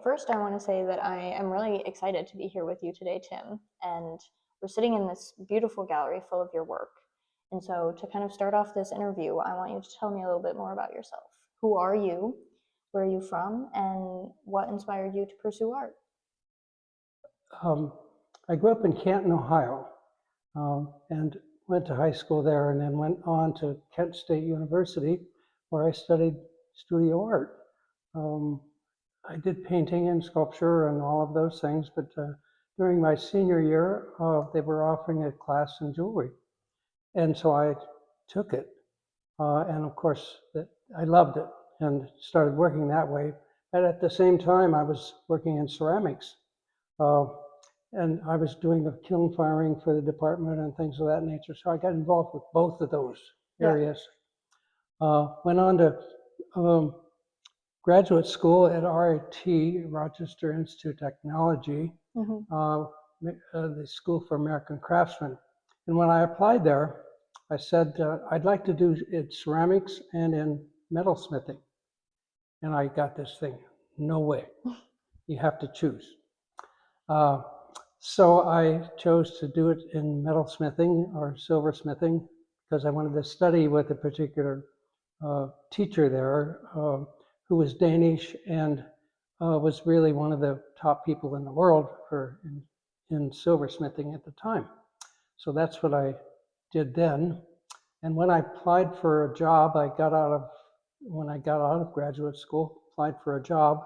first I want to say that I am really excited to be here with you today, Tim, and we're sitting in this beautiful gallery full of your work. And so to kind of start off this interview, I want you to tell me a little bit more about yourself. Who are you? Where are you from? And what inspired you to pursue art? I grew up in Canton, Ohio, and went to high school there, and then went on to Kent State University, where I studied studio art. I did painting and sculpture and all of those things, but during my senior year, they were offering a class in jewelry. And so I took it. And of course, I loved it and started working that way. And at the same time, I was working in ceramics. And I was doing the kiln firing for the department and things of that nature. So I got involved with both of those areas. Went on to graduate school at RIT, Rochester Institute of Technology, the School for American Craftsmen. And when I applied there, I said, I'd like to do it ceramics and in metalsmithing. And I got this thing, no way, you have to choose. So I chose to do it in metalsmithing or silversmithing because I wanted to study with a particular teacher there who was Danish and was really one of the top people in the world in silversmithing at the time. So that's what I did then. And when I applied for a job, when I got out of graduate school, applied for a job,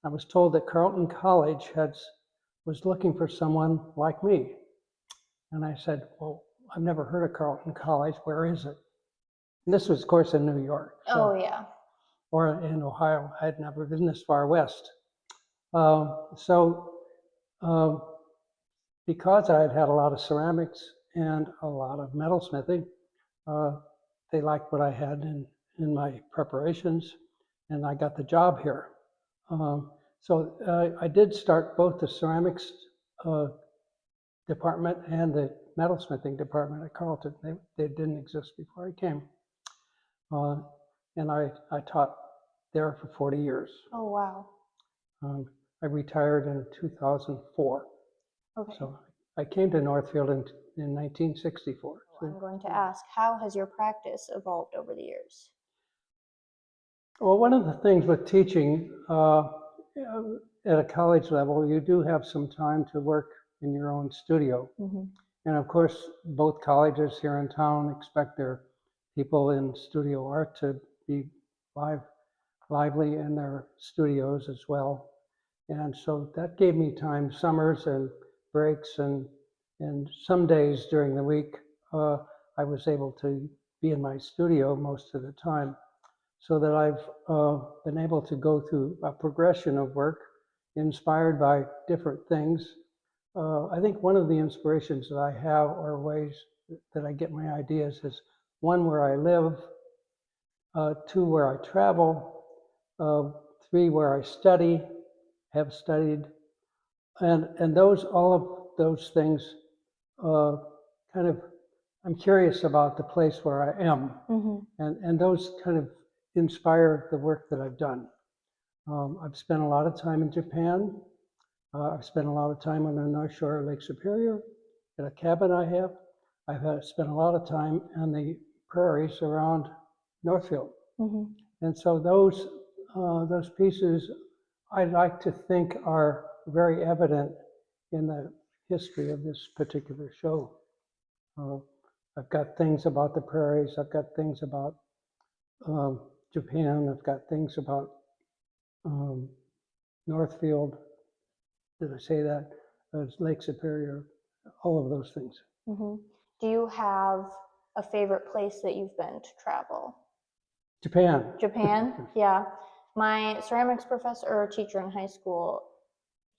I was told that Carleton College was looking for someone like me. And I said, well, I've never heard of Carleton College. Where is it? And this was, of course, in New York. So, yeah. Or in Ohio. I had never been this far west. Because I had had a lot of ceramics and a lot of metalsmithing, they liked what I had in my preparations, and I got the job here. So I did start both the ceramics department and the metalsmithing department at Carleton. They didn't exist before I came. And I taught there for 40 years. Oh, wow. I retired in 2004. Okay. So I came to Northfield in 1964. I'm going to ask, how has your practice evolved over the years? Well, one of the things with teaching at a college level, you do have some time to work in your own studio. And of course, both colleges here in town expect their people in studio art to be lively in their studios as well. And so that gave me time, summers and breaks, and some days during the week, I was able to be in my studio most of the time, so that I've been able to go through a progression of work inspired by different things. I think one of the inspirations that I have, or ways that I get my ideas, is one, where I live, two, where I travel, three, where I have studied, and all of those things I'm curious about the place where I am, and those kind of inspire the work that I've done. I've spent a lot of time in Japan. I've spent a lot of time on the North Shore of Lake Superior at a cabin I have. I've spent a lot of time on the prairies around Northfield. And so those pieces, I like to think, are very evident in the history of this particular show. I've got things about the prairies, I've got things about Japan, I've got things about Northfield, did I say that? Lake Superior, all of those things. Do you have a favorite place that you've been to travel? Japan. Japan, yeah. My ceramics professor or teacher in high school,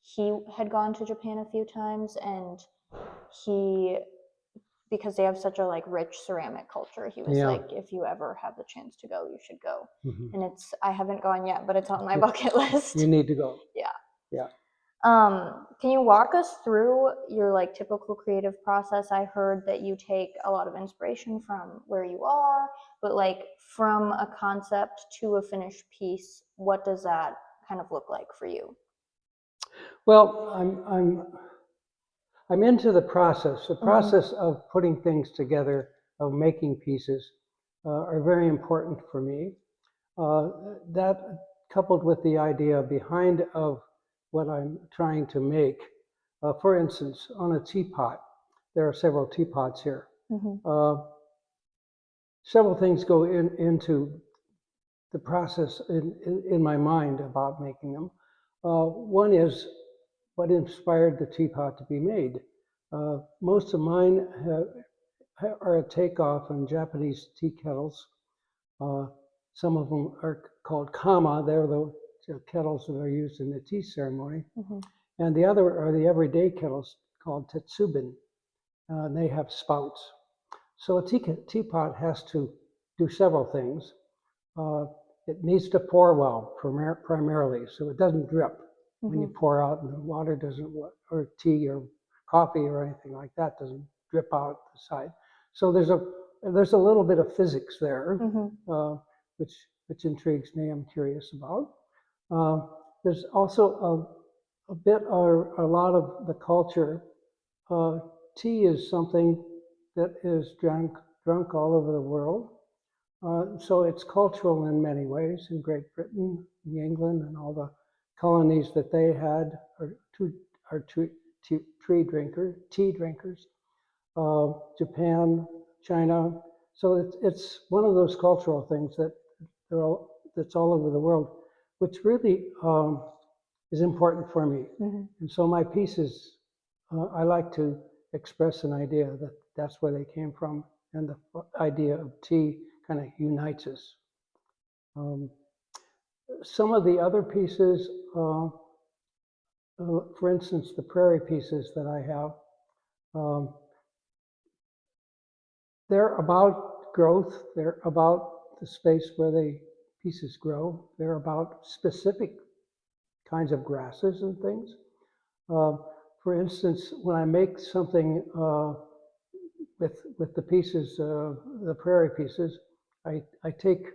he had gone to Japan a few times, and because they have such a rich ceramic culture, he was like, if you ever have the chance to go, you should go. And I haven't gone yet, but it's on my bucket list. You need to go. Yeah. Can you walk us through your typical creative process? I heard that you take a lot of inspiration from where you are, but from a concept to a finished piece, what does that kind of look like for you? Well, I'm into the process. The process of putting things together, of making pieces, are very important for me. That coupled with the idea behind of what I'm trying to make. For instance, on a teapot, there are several teapots here. Several things go into the process in my mind about making them. One is what inspired the teapot to be made. Most of mine are a takeoff on Japanese tea kettles. Some of them are called kama. They're the kettles that are used in the tea ceremony. And the other are the everyday kettles called tetsubin. They have spouts. So a teapot has to do several things. It needs to pour well, primarily, so it doesn't drip when you pour out, and the water doesn't, or tea or coffee or anything like that doesn't drip out the side. So there's a little bit of physics there, which intrigues me. I'm curious about. There's also a lot of the culture. Tea is something that is drunk all over the world. So it's cultural in many ways. In Great Britain, in England, and all the colonies that they had are tea drinkers. Japan, China. So it's one of those cultural things that's all over the world, which really is important for me. And so my pieces, I like to express an idea that that's where they came from, and the idea of tea kind of unites us. Some of the other pieces, for instance, the prairie pieces that I have, they're about growth. They're about the space where the pieces grow. They're about specific kinds of grasses and things. For instance, when I make something with the pieces, the prairie pieces, I take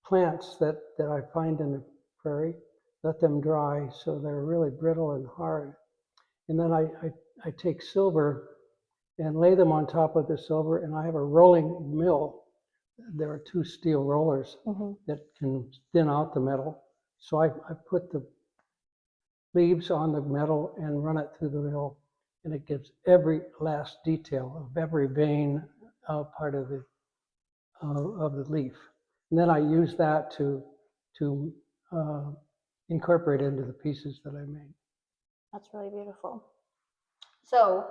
plants that I find in the prairie, let them dry so they're really brittle and hard. And then I take silver and lay them on top of the silver, and I have a rolling mill. There are two steel rollers that can thin out the metal. So I put the leaves on the metal and run it through the mill, and it gives every last detail of every vein part of the leaf. And then I use that to incorporate into the pieces that I made. That's really beautiful. So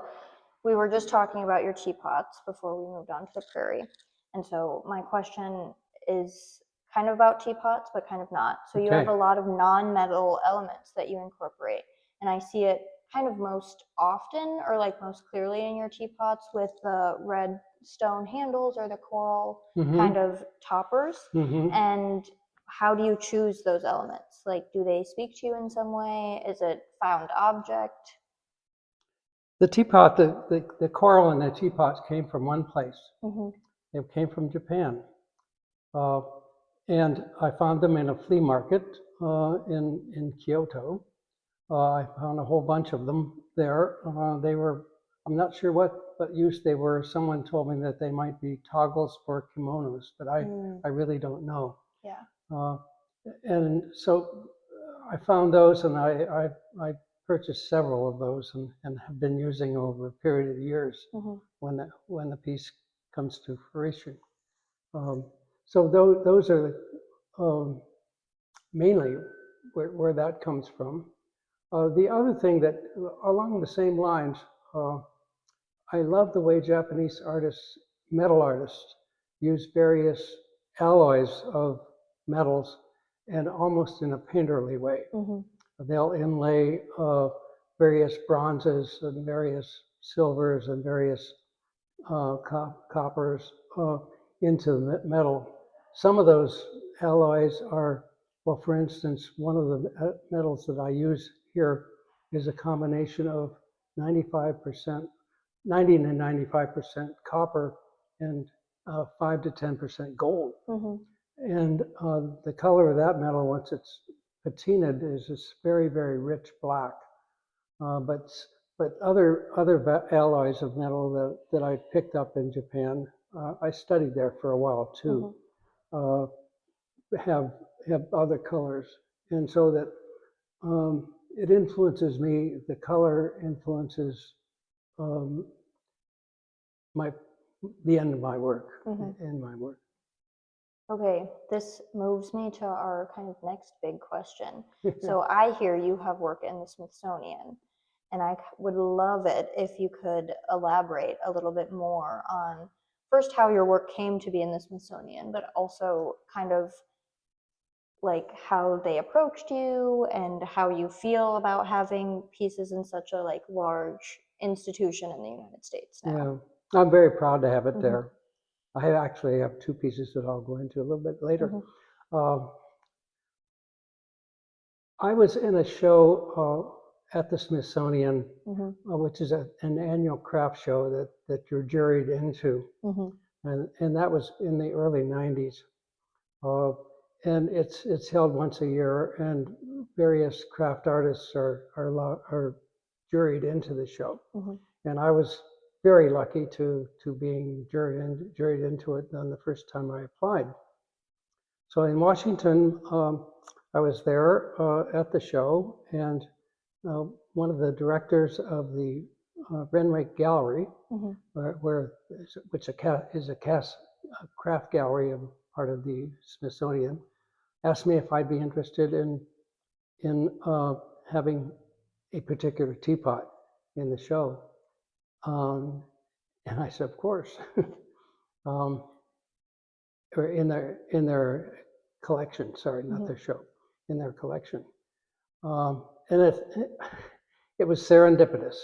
we were just talking about your teapots before we moved on to the prairie. And so my question is kind of about teapots, but kind of not. So you have a lot of non-metal elements that you incorporate. And I see it kind of most often, or like most clearly in your teapots, with the red stone handles or the coral kind of toppers. And how do you choose those elements? Like, do they speak to you in some way? Is it found object? The teapot, the coral in the teapots came from one place. They came from Japan. And I found them in a flea market in Kyoto. I found a whole bunch of them there. They were, I'm not sure what use they were. Someone told me that they might be toggles for kimonos, but I really don't know. Yeah. And so I found those, and I purchased several of those and have been using over a period of years when the piece comes to fruition. So those are mainly where that comes from. The other thing that, along the same lines, I love the way Japanese artists, metal artists, use various alloys of metals, and almost in a painterly way. They'll inlay various bronzes and various silvers and various coppers into the metal. Some of those alloys are, well, for instance, one of the metals that I use here is a combination of 95%, 90 to 95% copper and 5 to 10% gold. And the color of that metal, once it's patinaed, is this very, very rich black. but other alloys of metal that I picked up in Japan, I studied there for a while too. Uh, have other colors, and so that it influences me. The color influences um, the end of my work. In my work. Okay, this moves me to our kind of next big question. So I hear you have work in the Smithsonian, and I would love it if you could elaborate a little bit more on first how your work came to be in the Smithsonian, but also kind of like how they approached you and how you feel about having pieces in such a like large institution in the United States now. Yeah, I'm very proud to have it there. I actually have two pieces that I'll go into a little bit later. I was in a show at the Smithsonian, which is an annual craft show that you're juried into, and that was in the early '90s. And it's held once a year, and various craft artists are juried into the show. And I was very lucky to being juried into it on the first time I applied. So in Washington, I was there at the show, and one of the directors of the Renwick Gallery, which is a craft gallery of part of the Smithsonian, asked me if I'd be interested in having a particular teapot in the show, and I said, of course, or in their collection. Sorry, not their show, in their collection, and it was serendipitous.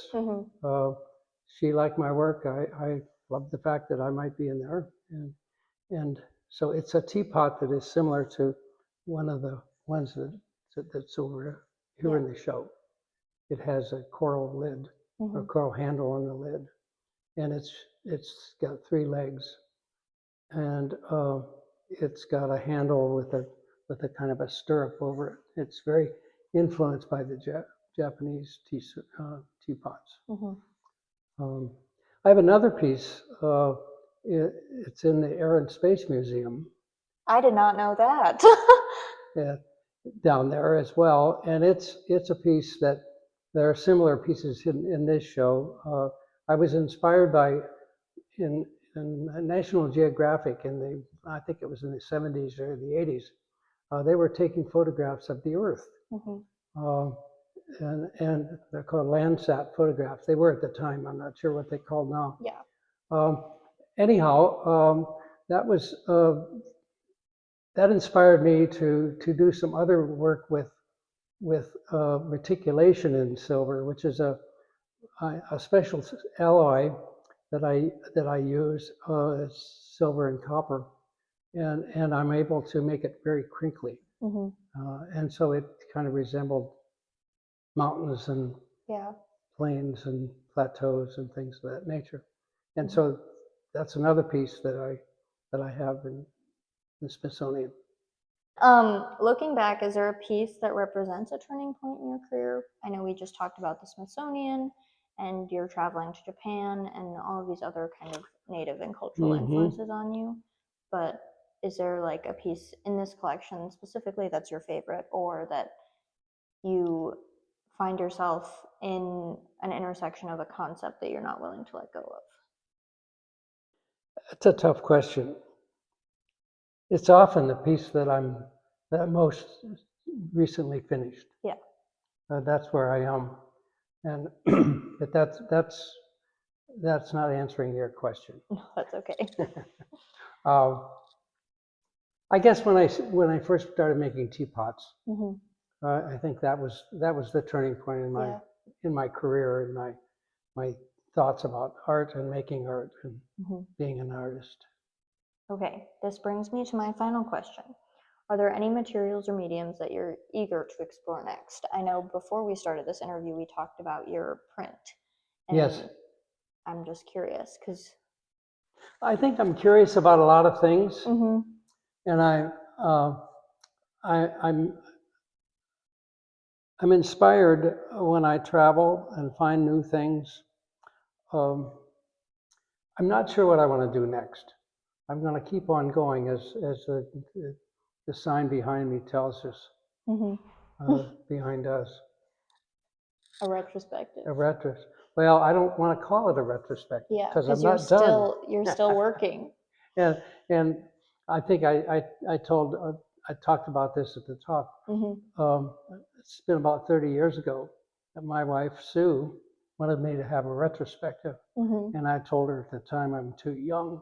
She liked my work. I loved the fact that I might be in there, and so it's a teapot that is similar to one of the ones that's over here in the show. It has a coral lid, a coral handle on the lid, and it's got 3 legs, and it's got a handle with a kind of a stirrup over it. It's very influenced by the Japanese teapots. I have another piece. It's in the Air and Space Museum. I did not know that. Down there as well, and it's a piece that there are similar pieces in this show. I was inspired by in National Geographic I think it was in the 70s or the 80s. They were taking photographs of the Earth, and they're called Landsat photographs. They were at the time. I'm not sure what they called now. Yeah. Anyhow, that inspired me to do some other work with reticulation in silver, which is a special alloy that I use, silver and copper, and I'm able to make it very crinkly, and so it kind of resembled mountains and plains and plateaus and things of that nature, and so that's another piece that I have in the Smithsonian. Looking back, is there a piece that represents a turning point in your career? I know we just talked about the Smithsonian and you're traveling to Japan and all of these other kind of native and cultural influences on you, but is there like a piece in this collection specifically that's your favorite, or that you find yourself in an intersection of a concept that you're not willing to let go of? It's a tough question. It's often the piece that I'm most recently finished. Yeah. That's where I am, and but that's not answering your question. No, that's okay. I guess when I first started making teapots, I think that was the turning point in my career and my thoughts about art and making art and being an artist. Okay, this brings me to my final question. Are there any materials or mediums that you're eager to explore next? I know before we started this interview, we talked about your print. And yes. I'm just curious because I think I'm curious about a lot of things, and I'm inspired when I travel and find new things. Um, I'm not sure what I want to do next. I'm going to keep on going as the sign behind me tells us, behind us. A retrospective. A retrospective. Well, I don't want to call it a retrospective Yeah, because I'm you're not done. you're still working. And I think I talked about this at the top. It's been about 30 years ago that my wife Sue wanted me to have a retrospective, and I told her at the time I'm too young.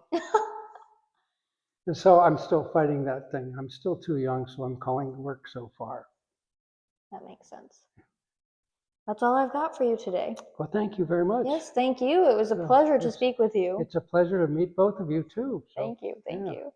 And so I'm still fighting that thing. I'm still too young, so I'm calling it work so far. That makes sense. That's all I've got for you today. Well, thank you very much. Yes, thank you. It was a pleasure to speak with you. It's a pleasure to meet both of you too. So, Thank you. Thank you.